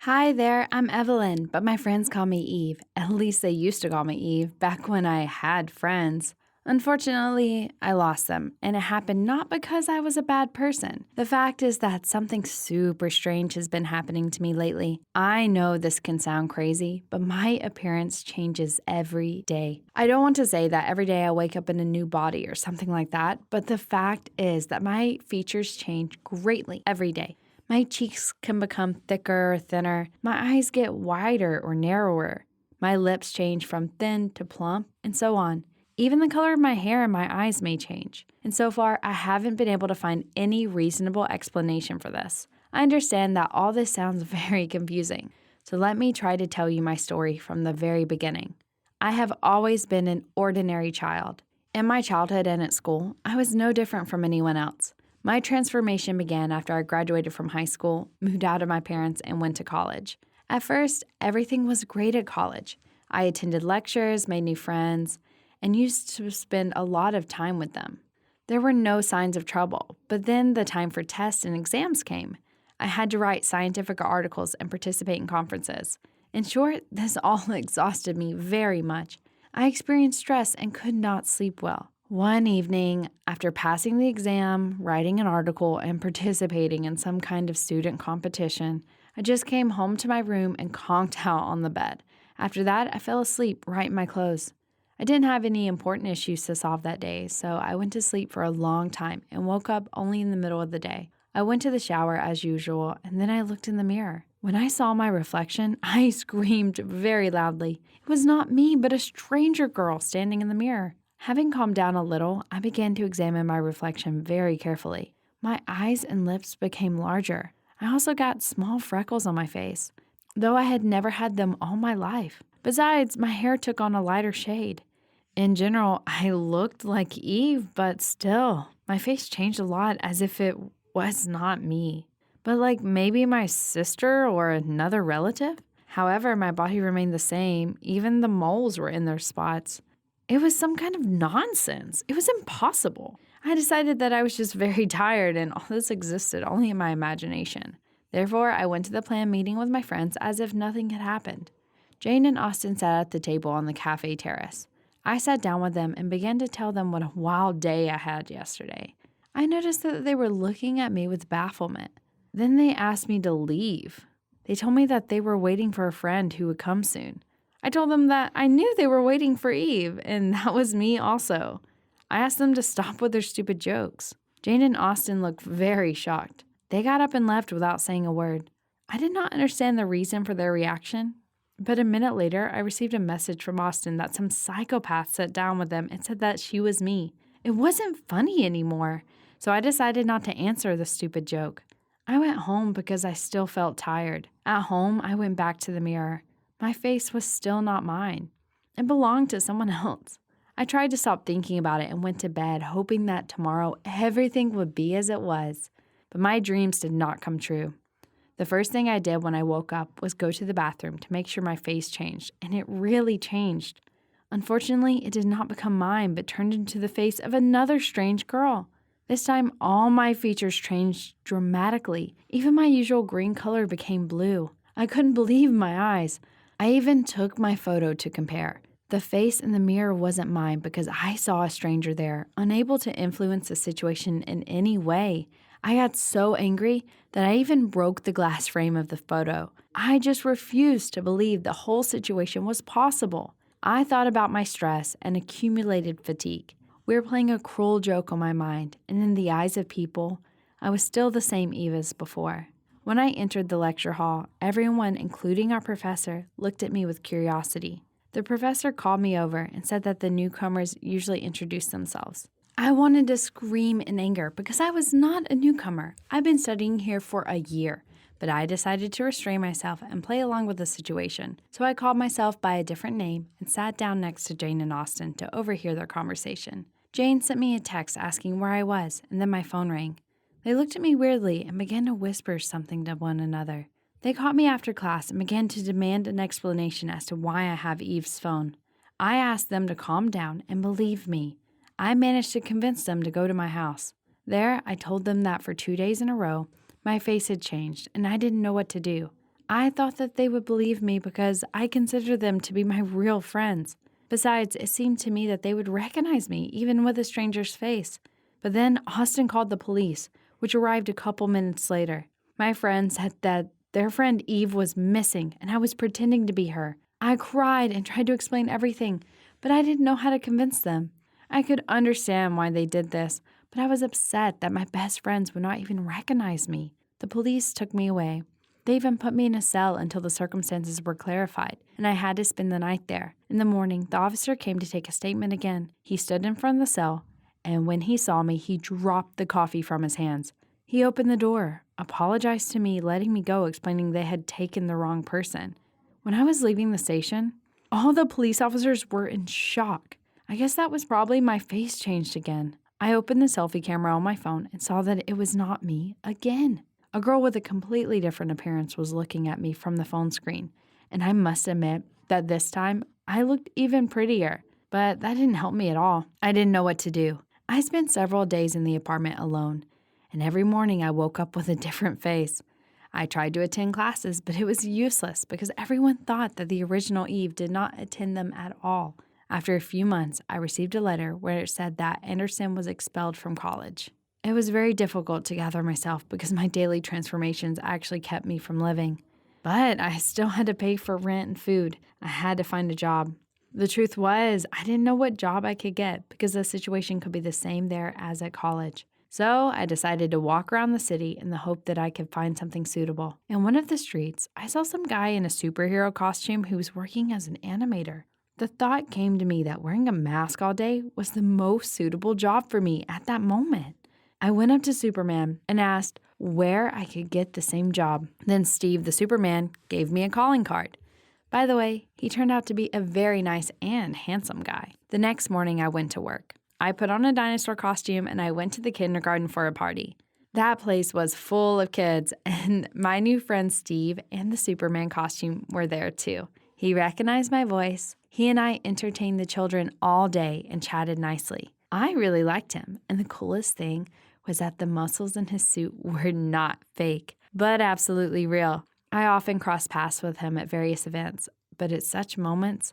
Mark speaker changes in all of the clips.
Speaker 1: Hi there, I'm Evelyn, but my friends call me Eve. At least they used to call me Eve back when I had friends. Unfortunately, I lost them, and it happened not because I was a bad person. The fact is that something super strange has been happening to me lately. I know this can sound crazy, but my appearance changes every day. I don't want to say that every day I wake up in a new body or something like that, but the fact is that my features change greatly every day. My cheeks can become thicker or thinner. My eyes get wider or narrower. My lips change from thin to plump, and so on. Even the color of my hair and my eyes may change. And so far, I haven't been able to find any reasonable explanation for this. I understand that all this sounds very confusing. So let me try to tell you my story from the very beginning. I have always been an ordinary child. In my childhood and at school, I was no different from anyone else. My transformation began after I graduated from high school, moved out of my parents, and went to college. At first, everything was great at college. I attended lectures, made new friends, and used to spend a lot of time with them. There were no signs of trouble, but then the time for tests and exams came. I had to write scientific articles and participate in conferences. In short, this all exhausted me very much. I experienced stress and could not sleep well. One evening, after passing the exam, writing an article, and participating in some kind of student competition, I just came home to my room and conked out on the bed. After that, I fell asleep right in my clothes. I didn't have any important issues to solve that day, so I went to sleep for a long time and woke up only in the middle of the day. I went to the shower as usual, and then I looked in the mirror. When I saw my reflection, I screamed very loudly. It was not me, but a stranger girl standing in the mirror. Having calmed down a little, I began to examine my reflection very carefully. My eyes and lips became larger. I also got small freckles on my face, though I had never had them all my life. Besides, my hair took on a lighter shade. In general, I looked like Eve, but still, my face changed a lot as if it was not me, but like maybe my sister or another relative. However, my body remained the same. Even the moles were in their spots. It was some kind of nonsense. It was impossible. I decided that I was just very tired and all this existed only in my imagination. Therefore, I went to the planned meeting with my friends as if nothing had happened. Jane and Austin sat at the table on the cafe terrace. I sat down with them and began to tell them what a wild day I had yesterday. I noticed that they were looking at me with bafflement. Then they asked me to leave. They told me that they were waiting for a friend who would come soon. I told them that I knew they were waiting for Eve, and that was me also. I asked them to stop with their stupid jokes. Jane and Austin looked very shocked. They got up and left without saying a word. I did not understand the reason for their reaction, but a minute later, I received a message from Austin that some psychopath sat down with them and said that she was me. It wasn't funny anymore, so I decided not to answer the stupid joke. I went home because I still felt tired. At home, I went back to the mirror. My face was still not mine. It belonged to someone else. I tried to stop thinking about it and went to bed, hoping that tomorrow everything would be as it was. But my dreams did not come true. The first thing I did when I woke up was go to the bathroom to make sure my face changed, and it really changed. Unfortunately, it did not become mine, but turned into the face of another strange girl. This time, all my features changed dramatically. Even my usual green color became blue. I couldn't believe my eyes. I even took my photo to compare. The face in the mirror wasn't mine because I saw a stranger there, unable to influence the situation in any way. I got so angry that I even broke the glass frame of the photo. I just refused to believe the whole situation was possible. I thought about my stress and accumulated fatigue. We were playing a cruel joke on my mind, and in the eyes of people, I was still the same Eve as before. When I entered the lecture hall, everyone, including our professor, looked at me with curiosity. The professor called me over and said that the newcomers usually introduced themselves. I wanted to scream in anger because I was not a newcomer. I've been studying here for a year, but I decided to restrain myself and play along with the situation. So I called myself by a different name and sat down next to Jane and Austin to overhear their conversation. Jane sent me a text asking where I was, and then my phone rang. They looked at me weirdly and began to whisper something to one another. They caught me after class and began to demand an explanation as to why I have Eve's phone. I asked them to calm down and believe me. I managed to convince them to go to my house. There, I told them that for 2 days in a row, my face had changed and I didn't know what to do. I thought that they would believe me because I consider them to be my real friends. Besides, it seemed to me that they would recognize me even with a stranger's face. But then Austin called the police, which arrived a couple minutes later. My friend said that their friend Eve was missing and I was pretending to be her. I cried and tried to explain everything, but I didn't know how to convince them. I could understand why they did this, but I was upset that my best friends would not even recognize me. The police took me away. They even put me in a cell until the circumstances were clarified, and I had to spend the night there. In the morning, the officer came to take a statement again. He stood in front of the cell, and when he saw me, he dropped the coffee from his hands. He opened the door, apologized to me, letting me go, explaining they had taken the wrong person. When I was leaving the station, all the police officers were in shock. I guess that was probably my face changed again. I opened the selfie camera on my phone and saw that it was not me again. A girl with a completely different appearance was looking at me from the phone screen, and I must admit that this time I looked even prettier, but that didn't help me at all. I didn't know what to do. I spent several days in the apartment alone, and every morning I woke up with a different face. I tried to attend classes, but it was useless because everyone thought that the original Eve did not attend them at all. After a few months, I received a letter where it said that Anderson was expelled from college. It was very difficult to gather myself because my daily transformations actually kept me from living. But I still had to pay for rent and food. I had to find a job. The truth was, I didn't know what job I could get because the situation could be the same there as at college. So I decided to walk around the city in the hope that I could find something suitable. In one of the streets, I saw some guy in a superhero costume who was working as an animator. The thought came to me that wearing a mask all day was the most suitable job for me at that moment. I went up to Superman and asked where I could get the same job. Then Steve, the Superman, gave me a calling card. By the way, he turned out to be a very nice and handsome guy. The next morning, I went to work. I put on a dinosaur costume and I went to the kindergarten for a party. That place was full of kids, and my new friend Steve and the Superman costume were there too. He recognized my voice. He and I entertained the children all day and chatted nicely. I really liked him, and the coolest thing was that the muscles in his suit were not fake, but absolutely real. I often crossed paths with him at various events, but at such moments,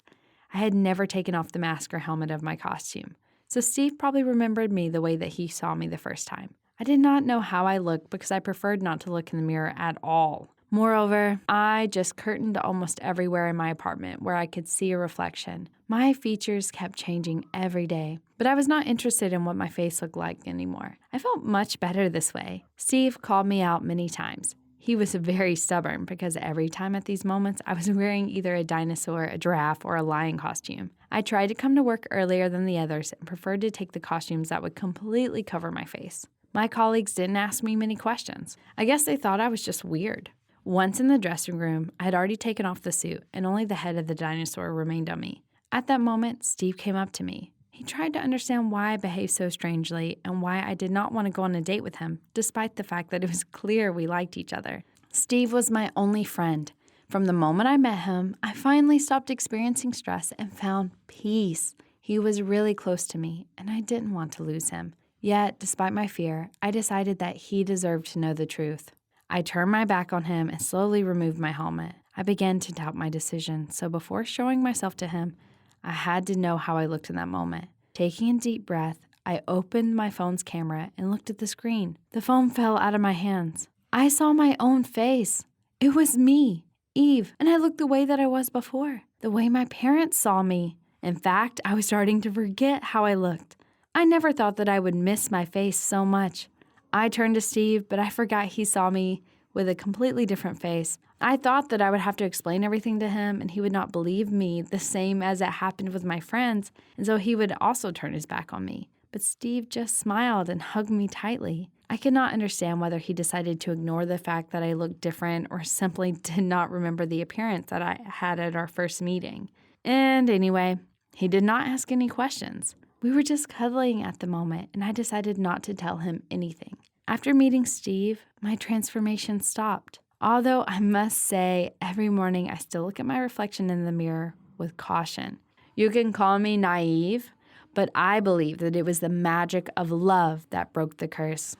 Speaker 1: I had never taken off the mask or helmet of my costume. So Steve probably remembered me the way that he saw me the first time. I did not know how I looked because I preferred not to look in the mirror at all. Moreover, I just curtained almost everywhere in my apartment where I could see a reflection. My features kept changing every day, but I was not interested in what my face looked like anymore. I felt much better this way. Steve called me out many times. He was very stubborn because every time at these moments, I was wearing either a dinosaur, a giraffe, or a lion costume. I tried to come to work earlier than the others and preferred to take the costumes that would completely cover my face. My colleagues didn't ask me many questions. I guess they thought I was just weird. Once in the dressing room, I had already taken off the suit and only the head of the dinosaur remained on me. At that moment, Steve came up to me. He tried to understand why I behaved so strangely and why I did not want to go on a date with him, despite the fact that it was clear we liked each other. Steve was my only friend. From the moment I met him, I finally stopped experiencing stress and found peace. He was really close to me, and I didn't want to lose him. Yet, despite my fear, I decided that he deserved to know the truth. I turned my back on him and slowly removed my helmet. I began to doubt my decision, so before showing myself to him, I had to know how I looked in that moment. Taking a deep breath, I opened my phone's camera and looked at the screen. The phone fell out of my hands. I saw my own face. It was me, Eve, and I looked the way that I was before, the way my parents saw me. In fact, I was starting to forget how I looked. I never thought that I would miss my face so much. I turned to Steve, but I forgot he saw me with a completely different face. I thought that I would have to explain everything to him and he would not believe me, the same as it happened with my friends, and so he would also turn his back on me. But Steve just smiled and hugged me tightly. I could not understand whether he decided to ignore the fact that I looked different or simply did not remember the appearance that I had at our first meeting. And anyway, he did not ask any questions. We were just cuddling at the moment, and I decided not to tell him anything. After meeting Steve, my transformation stopped. Although I must say, every morning I still look at my reflection in the mirror with caution. You can call me naive, but I believe that it was the magic of love that broke the curse.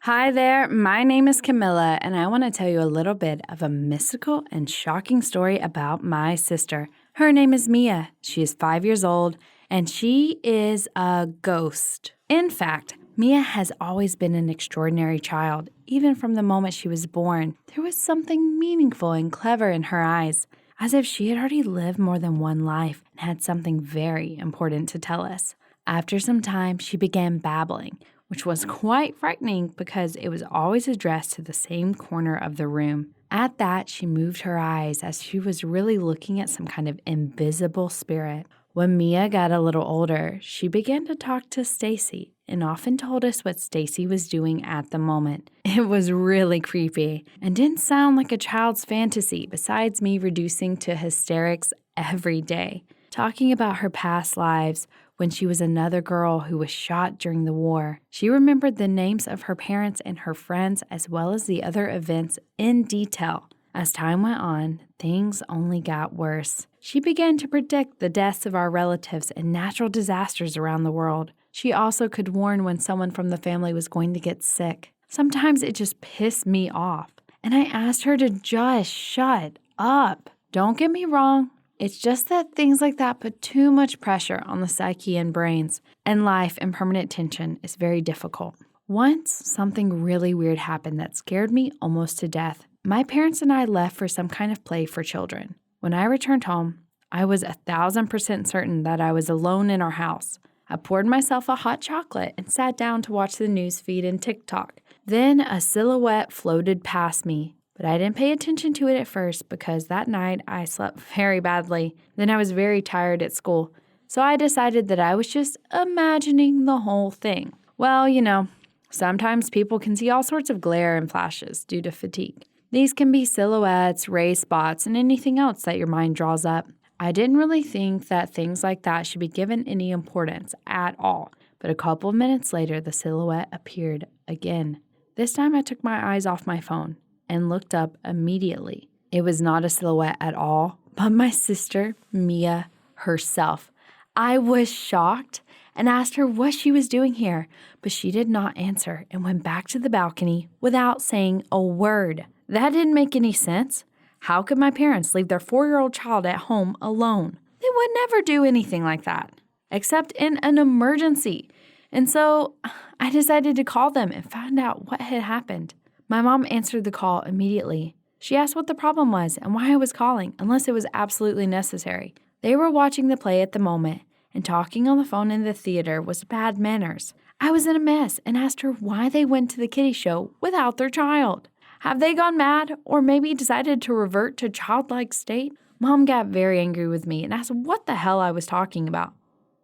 Speaker 1: Hi there, my name is Camilla, and I want to tell you a little bit of a mystical and shocking story about my sister. Her name is Mia. She is 5 years old, and she is a ghost. In fact, Mia has always been an extraordinary child. Even from the moment she was born, there was something meaningful and clever in her eyes, as if she had already lived more than one life and had something very important to tell us. After some time, she began babbling, which was quite frightening because it was always addressed to the same corner of the room. At that, she moved her eyes as she was really looking at some kind of invisible spirit. When Mia got a little older, she began to talk to Stacy and often told us what Stacy was doing at the moment. It was really creepy and didn't sound like a child's fantasy, besides me reducing to hysterics every day. Talking about her past lives, when she was another girl who was shot during the war. She remembered the names of her parents and her friends, as well as the other events in detail. As time went on, things only got worse. She began to predict the deaths of our relatives and natural disasters around the world. She also could warn when someone from the family was going to get sick. Sometimes it just pissed me off, and I asked her to just shut up. Don't get me wrong. It's just that things like that put too much pressure on the psyche and brains, and life in permanent tension is very difficult. Once, something really weird happened that scared me almost to death. My parents and I left for some kind of play for children. When I returned home, I was 1,000% certain that I was alone in our house. I poured myself a hot chocolate and sat down to watch the news feed and TikTok. Then a silhouette floated past me. But I didn't pay attention to it at first because that night I slept very badly. Then I was very tired at school. So I decided that I was just imagining the whole thing. Well, sometimes people can see all sorts of glare and flashes due to fatigue. These can be silhouettes, raised spots, and anything else that your mind draws up. I didn't really think that things like that should be given any importance at all. But a couple of minutes later, the silhouette appeared again. This time I took my eyes off my phone and looked up immediately. It was not a silhouette at all, but my sister, Mia, herself. I was shocked and asked her what she was doing here, but she did not answer and went back to the balcony without saying a word. That didn't make any sense. How could my parents leave their 4-year-old child at home alone? They would never do anything like that, except in an emergency. And so I decided to call them and find out what had happened. My mom answered the call immediately. She asked what the problem was and why I was calling, unless it was absolutely necessary. They were watching the play at the moment, and talking on the phone in the theater was bad manners. I was in a mess and asked her why they went to the kiddie show without their child. Have they gone mad or maybe decided to revert to childlike state? Mom got very angry with me and asked what the hell I was talking about.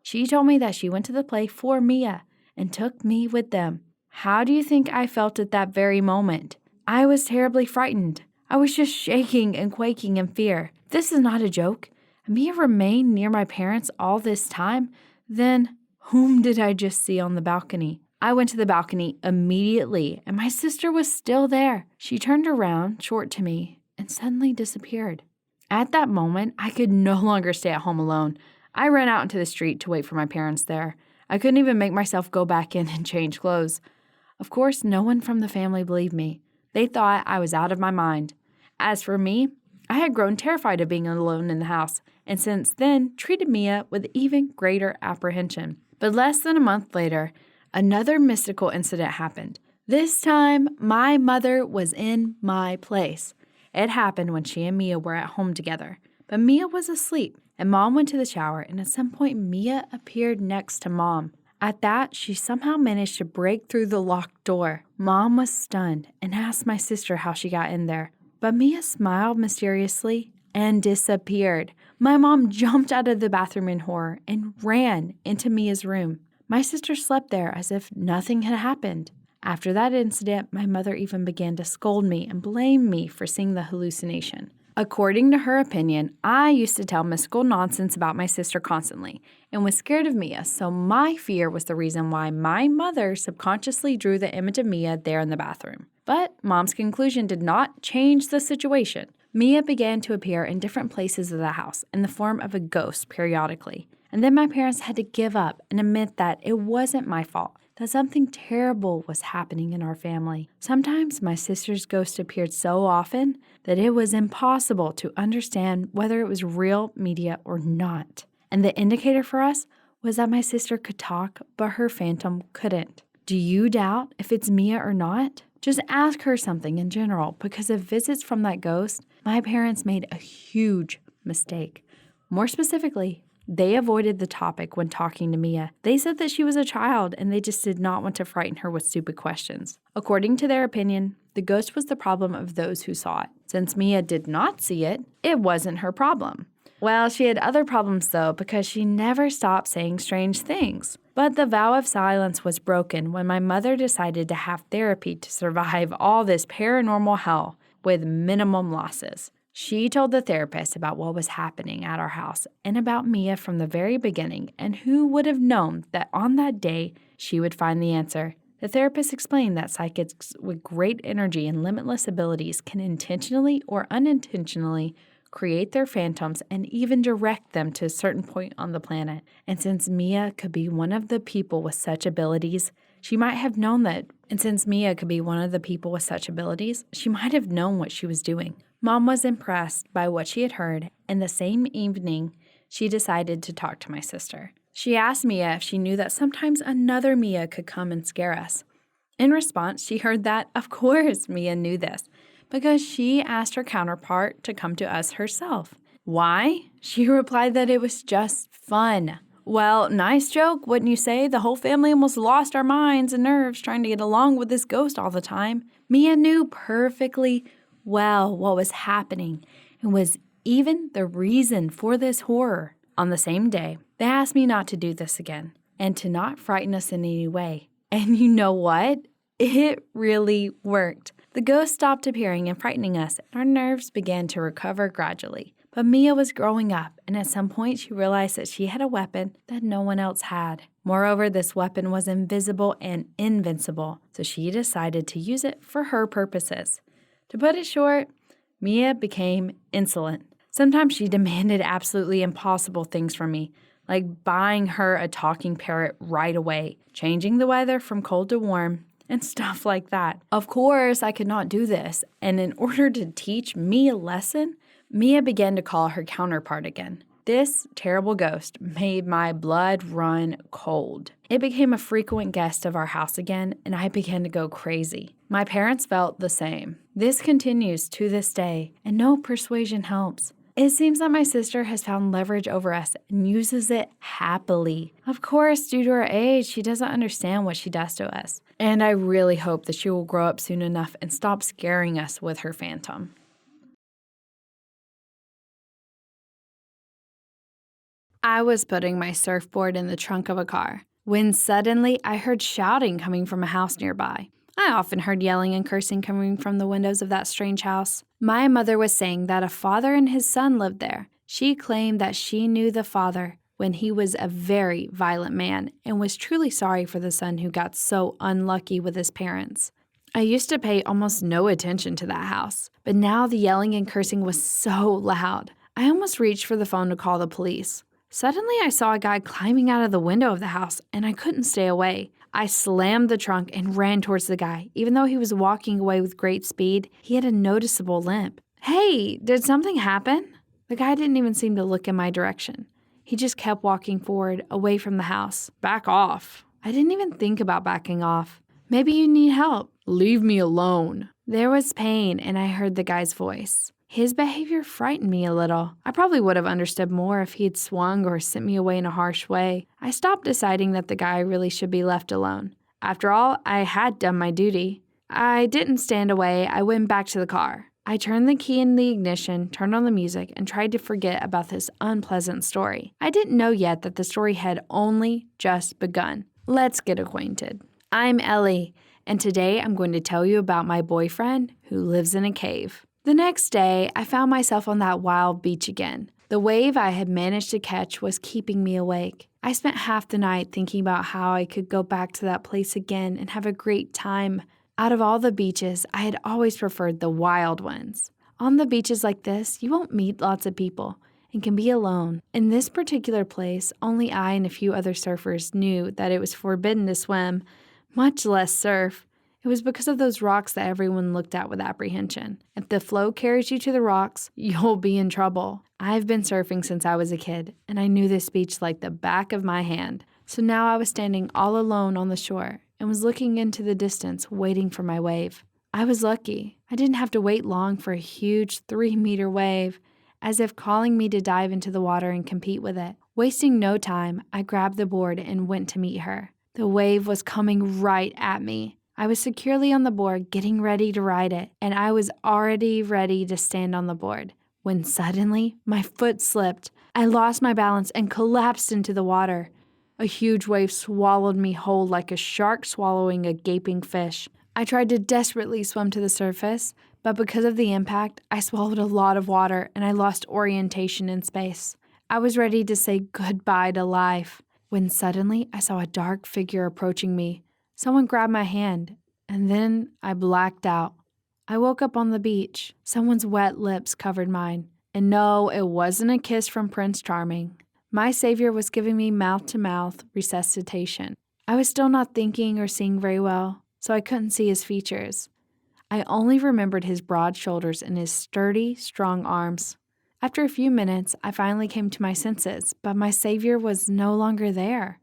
Speaker 1: She told me that she went to the play for Mia and took me with them. How do you think I felt at that very moment? I was terribly frightened. I was just shaking and quaking in fear. This is not a joke. Mia remained near my parents all this time. Then, whom did I just see on the balcony? I went to the balcony immediately, and my sister was still there. She turned around, short to me, and suddenly disappeared. At that moment, I could no longer stay at home alone. I ran out into the street to wait for my parents there. I couldn't even make myself go back in and change clothes. Of course, no one from the family believed me. They thought I was out of my mind. As for me, I had grown terrified of being alone in the house, and since then treated Mia with even greater apprehension. But less than a month later, another mystical incident happened. This time, my mother was in my place. It happened when she and Mia were at home together, but Mia was asleep, and Mom went to the shower, and at some point, Mia appeared next to Mom. At that, she somehow managed to break through the locked door. Mom was stunned and asked my sister how she got in there. But Mia smiled mysteriously and disappeared. My mom jumped out of the bathroom in horror and ran into Mia's room. My sister slept there as if nothing had happened. After that incident, my mother even began to scold me and blame me for seeing the hallucination. According to her opinion, I used to tell mystical nonsense about my sister constantly and was scared of Mia, so my fear was the reason why my mother subconsciously drew the image of Mia there in the bathroom. But Mom's conclusion did not change the situation. Mia began to appear in different places of the house in the form of a ghost periodically, and then my parents had to give up and admit that it wasn't my fault. that something terrible was happening in our family. Sometimes my sister's ghost appeared so often that it was impossible to understand whether it was real media or not. And the indicator for us was that my sister could talk, but her phantom couldn't. Do you doubt if it's Mia or not? Just ask her something in general, because of visits from that ghost, my parents made a huge mistake. More specifically, they avoided the topic when talking to Mia. They said that she was a child and they just did not want to frighten her with stupid questions. According to their opinion, the ghost was the problem of those who saw it. Since Mia did not see it, it wasn't her problem. Well, she had other problems though, because she never stopped saying strange things. But the vow of silence was broken when my mother decided to have therapy to survive all this paranormal hell with minimum losses. She told the therapist about what was happening at our house and about Mia from the very beginning, and who would have known that on that day she would find the answer. The therapist explained that psychics with great energy and limitless abilities can intentionally or unintentionally create their phantoms and even direct them to a certain point on the planet. And since Mia could be one of the people with such abilities, she might have known what she was doing. Mom was impressed by what she had heard, and the same evening, she decided to talk to my sister. She asked Mia if she knew that sometimes another Mia could come and scare us. In response, she heard that, of course, Mia knew this, because she asked her counterpart to come to us herself. Why? She replied that it was just fun. Well, nice joke, wouldn't you say? The whole family almost lost our minds and nerves trying to get along with this ghost all the time. Mia knew perfectly well what was happening and was even the reason for this horror. On the same day, they asked me not to do this again and to not frighten us in any way. And you know what? It really worked. The ghost stopped appearing and frightening us, and our nerves began to recover gradually. But Mia was growing up, and at some point she realized that she had a weapon that no one else had. Moreover, this weapon was invisible and invincible, so she decided to use it for her purposes. To put it short, Mia became insolent. Sometimes she demanded absolutely impossible things from me, like buying her a talking parrot right away, changing the weather from cold to warm, and stuff like that. Of course, I could not do this, and in order to teach me a lesson, Mia began to call her counterpart again. This terrible ghost made my blood run cold. It became a frequent guest of our house again, and I began to go crazy. My parents felt the same. This continues to this day, and no persuasion helps. It seems that my sister has found leverage over us and uses it happily. Of course, due to her age, she doesn't understand what she does to us. And I really hope that she will grow up soon enough and stop scaring us with her phantom. I was putting my surfboard in the trunk of a car when suddenly I heard shouting coming from a house nearby. I often heard yelling and cursing coming from the windows of that strange house. My mother was saying that a father and his son lived there. She claimed that she knew the father when he was a very violent man and was truly sorry for the son who got so unlucky with his parents. I used to pay almost no attention to that house, but now the yelling and cursing was so loud. I almost reached for the phone to call the police. Suddenly, I saw a guy climbing out of the window of the house, and I couldn't stay away. I slammed the trunk and ran towards the guy. Even though he was walking away with great speed, he had a noticeable limp. Hey, did something happen? The guy didn't even seem to look in my direction. He just kept walking forward, away from the house. Back off. I didn't even think about backing off. Maybe you need help. Leave me alone. There was pain, and I heard the guy's voice. His behavior frightened me a little. I probably would have understood more if he had swung or sent me away in a harsh way. I stopped deciding that the guy really should be left alone. After all, I had done my duty. I didn't stand away. I went back to the car. I turned the key in the ignition, turned on the music, and tried to forget about this unpleasant story. I didn't know yet that the story had only just begun. Let's get acquainted. I'm Ellie, and today I'm going to tell you about my boyfriend who lives in a cave. The next day, I found myself on that wild beach again. The wave I had managed to catch was keeping me awake. I spent half the night thinking about how I could go back to that place again and have a great time. Out of all the beaches, I had always preferred the wild ones. On the beaches like this, you won't meet lots of people and can be alone. In this particular place, only I and a few other surfers knew that it was forbidden to swim, much less surf. It was because of those rocks that everyone looked at with apprehension. If the flow carries you to the rocks, you'll be in trouble. I've been surfing since I was a kid, and I knew this beach like the back of my hand. So now I was standing all alone on the shore and was looking into the distance, waiting for my wave. I was lucky. I didn't have to wait long for a huge 3-meter wave, as if calling me to dive into the water and compete with it. Wasting no time, I grabbed the board and went to meet her. The wave was coming right at me. I was securely on the board, getting ready to ride it, and I was already ready to stand on the board, when suddenly my foot slipped. I lost my balance and collapsed into the water. A huge wave swallowed me whole like a shark swallowing a gaping fish. I tried to desperately swim to the surface, but because of the impact, I swallowed a lot of water and I lost orientation in space. I was ready to say goodbye to life, when suddenly I saw a dark figure approaching me. Someone grabbed my hand, and then I blacked out. I woke up on the beach. Someone's wet lips covered mine. And no, it wasn't a kiss from Prince Charming. My savior was giving me mouth-to-mouth resuscitation. I was still not thinking or seeing very well, so I couldn't see his features. I only remembered his broad shoulders and his sturdy, strong arms. After a few minutes, I finally came to my senses, but my savior was no longer there.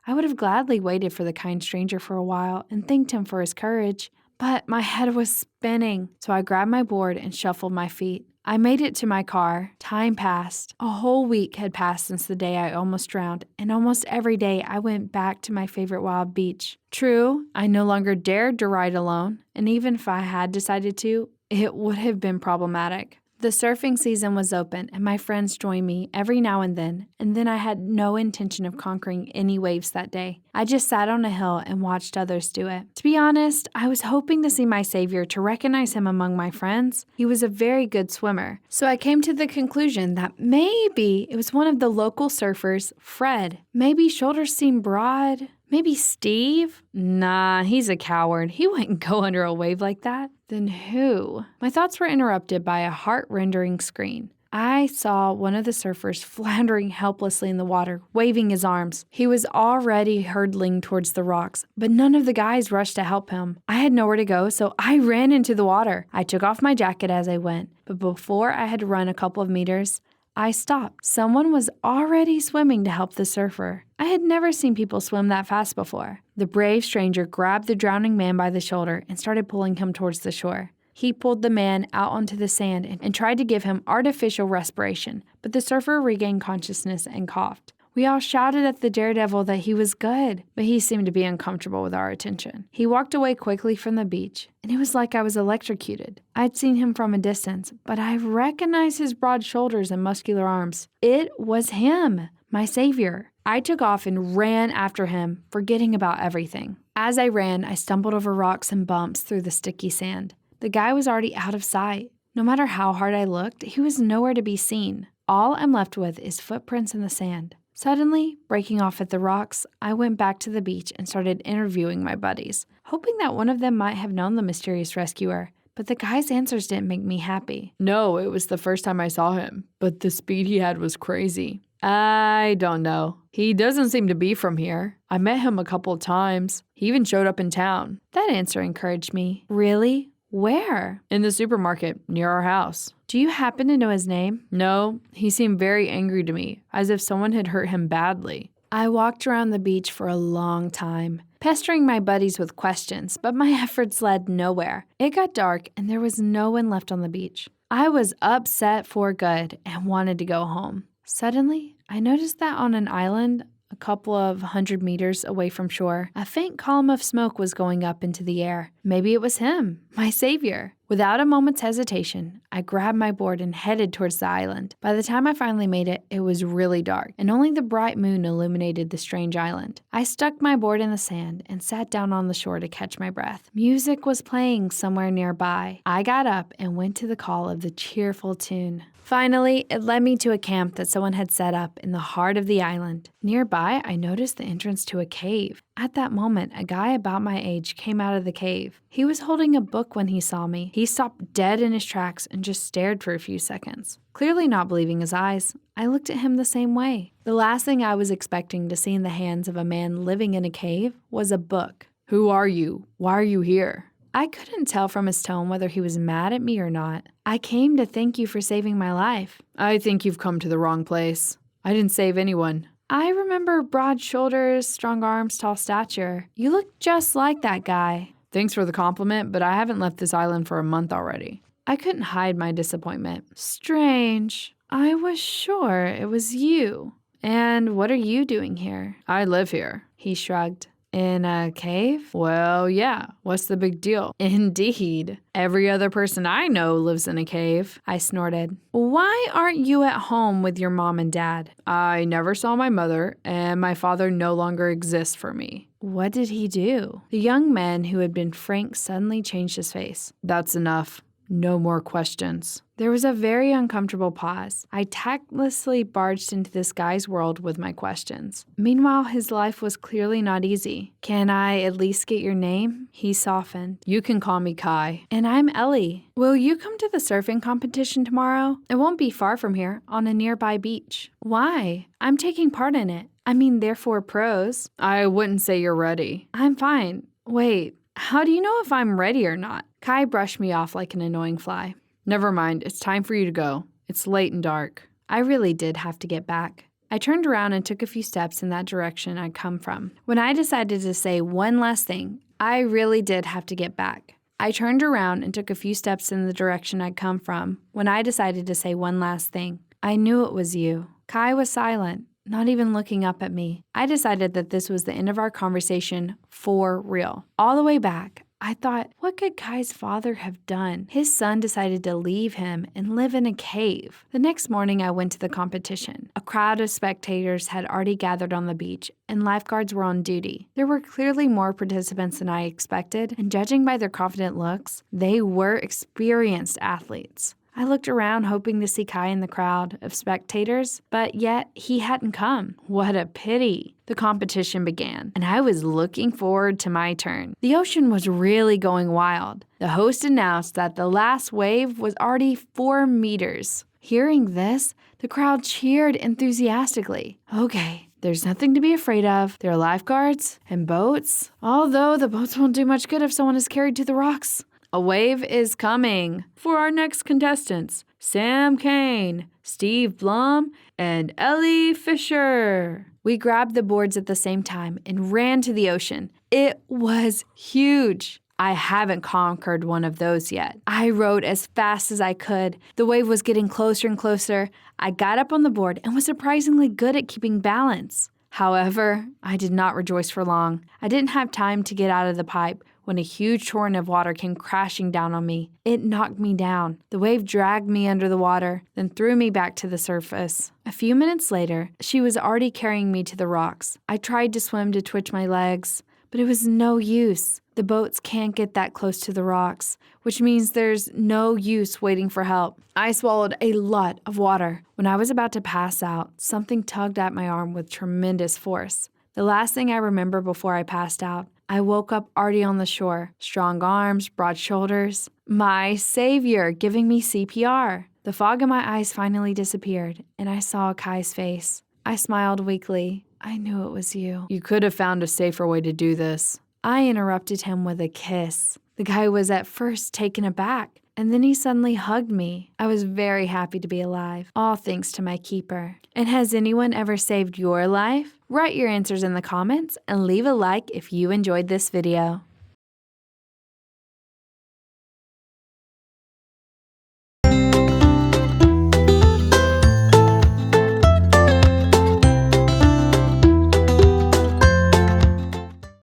Speaker 1: I would have gladly waited for the kind stranger for a while and thanked him for his courage, but my head was spinning, so I grabbed my board and shuffled my feet. I made it to my car. Time passed. A whole week had passed since the day I almost drowned, and almost every day I went back to my favorite wild beach. True, I no longer dared to ride alone, and even if I had decided to, it would have been problematic. The surfing season was open, and my friends joined me every now and then I had no intention of conquering any waves that day. I just sat on a hill and watched others do it. To be honest, I was hoping to see my savior, to recognize him among my friends. He was a very good swimmer, so I came to the conclusion that maybe it was one of the local surfers, Fred. Maybe shoulders seemed broad. Maybe Steve? Nah, he's a coward. He wouldn't go under a wave like that. Then who? My thoughts were interrupted by a heart-rending scream. I saw one of the surfers floundering helplessly in the water, waving his arms. He was already hurtling towards the rocks, but none of the guys rushed to help him. I had nowhere to go, so I ran into the water. I took off my jacket as I went, but before I had run a couple of meters, I stopped. Someone was already swimming to help the surfer. I had never seen people swim that fast before. The brave stranger grabbed the drowning man by the shoulder and started pulling him towards the shore. He pulled the man out onto the sand and tried to give him artificial respiration, but the surfer regained consciousness and coughed. We all shouted at the daredevil that he was good, but he seemed to be uncomfortable with our attention. He walked away quickly from the beach, and it was like I was electrocuted. I'd seen him from a distance, but I recognized his broad shoulders and muscular arms. It was him, my savior. I took off and ran after him, forgetting about everything. As I ran, I stumbled over rocks and bumps through the sticky sand. The guy was already out of sight. No matter how hard I looked, he was nowhere to be seen. All I'm left with is footprints in the sand. Suddenly, breaking off at the rocks, I went back to the beach and started interviewing my buddies, hoping that one of them might have known the mysterious rescuer. But the guy's answers didn't make me happy. No, it was the first time I saw him, but the speed he had was crazy. I don't know. He doesn't seem to be from here. I met him a couple of times. He even showed up in town. That answer encouraged me. Really? Where? In the supermarket, near our house. Do you happen to know his name? No, he seemed very angry to me, as if someone had hurt him badly. I walked around the beach for a long time, pestering my buddies with questions, but my efforts led nowhere. It got dark and there was no one left on the beach. I was upset for good and wanted to go home. Suddenly, I noticed that on an island, a couple of 100 meters away from shore, a faint column of smoke was going up into the air. Maybe it was him, my savior. Without a moment's hesitation, I grabbed my board and headed towards the island. By the time I finally made it, it was really dark, and only the bright moon illuminated the strange island. I stuck my board in the sand and sat down on the shore to catch my breath. Music was playing somewhere nearby. I got up and went to the call of the cheerful tune. Finally, it led me to a camp that someone had set up in the heart of the island. Nearby, I noticed the entrance to a cave. At that moment, a guy about my age came out of the cave. He was holding a book when he saw me. He stopped dead in his tracks and just stared for a few seconds. Clearly not believing his eyes, I looked at him the same way. The last thing I was expecting to see in the hands of a man living in a cave was a book. Who are you? Why are you here? I couldn't tell from his tone whether he was mad at me or not. I came to thank you for saving my life. I think you've come to the wrong place. I didn't save anyone. I remember broad shoulders, strong arms, tall stature. You look just like that guy. Thanks for the compliment, but I haven't left this island for a month already. I couldn't hide my disappointment. Strange. I was sure it was you. And what are you doing here? I live here. He shrugged. In a cave? Well, yeah. What's the big deal? Indeed. Every other person I know lives in a cave. I snorted. Why aren't you at home with your mom and dad? I never saw my mother, and my father no longer exists for me. What did he do? The young man who had been frank suddenly changed his face. That's enough. No more questions. There was a very uncomfortable pause. I tactlessly barged into this guy's world with my questions. Meanwhile, his life was clearly not easy. Can I at least get your name? He softened. You can call me Kai. And I'm Ellie. Will you come to the surfing competition tomorrow? It won't be far from here, on a nearby beach. Why? I'm taking part in it. I mean, they're for pros. I wouldn't say you're ready. I'm fine. Wait, how do you know if I'm ready or not? Kai brushed me off like an annoying fly. Never mind, it's time for you to go. It's late and dark. I really did have to get back. I turned around and took a few steps in that direction I'd come from. When I decided to say one last thing, I really did have to get back. I turned around and took a few steps in the direction I'd come from. When I decided to say one last thing, I knew it was you. Kai was silent, not even looking up at me. I decided that this was the end of our conversation for real. All the way back, I thought, what could Kai's father have done? His son decided to leave him and live in a cave. The next morning, I went to the competition. A crowd of spectators had already gathered on the beach, and lifeguards were on duty. There were clearly more participants than I expected, and judging by their confident looks, they were experienced athletes. I looked around hoping to see Kai in the crowd of spectators, but yet he hadn't come. What a pity. The competition began, and I was looking forward to my turn. The ocean was really going wild. The host announced that the last wave was already 4 meters. Hearing this, the crowd cheered enthusiastically. Okay, there's nothing to be afraid of. There are lifeguards and boats, although the boats won't do much good if someone is carried to the rocks. A wave is coming. For our next contestants, Sam Kane, Steve Blum, and Ellie Fisher. We grabbed the boards at the same time and ran to the ocean. It was huge. I haven't conquered one of those yet. I rowed as fast as I could. The wave was getting closer and closer. I got up on the board and was surprisingly good at keeping balance. However, I did not rejoice for long. I didn't have time to get out of the pipe when a huge torrent of water came crashing down on me. It knocked me down. The wave dragged me under the water, then threw me back to the surface. A few minutes later, she was already carrying me to the rocks. I tried to swim to twitch my legs, but it was no use. The boats can't get that close to the rocks, which means there's no use waiting for help. I swallowed a lot of water. When I was about to pass out, something tugged at my arm with tremendous force. The last thing I remember before I passed out, I woke up already on the shore. Strong arms, broad shoulders. My savior giving me CPR. The fog in my eyes finally disappeared, and I saw Kai's face. I smiled weakly. I knew it was you. You could have found a safer way to do this. I interrupted him with a kiss. The guy was at first taken aback, and then he suddenly hugged me. I was very happy to be alive, all thanks to my keeper. And has anyone ever saved your life? Write your answers in the comments and leave a like if you enjoyed this video.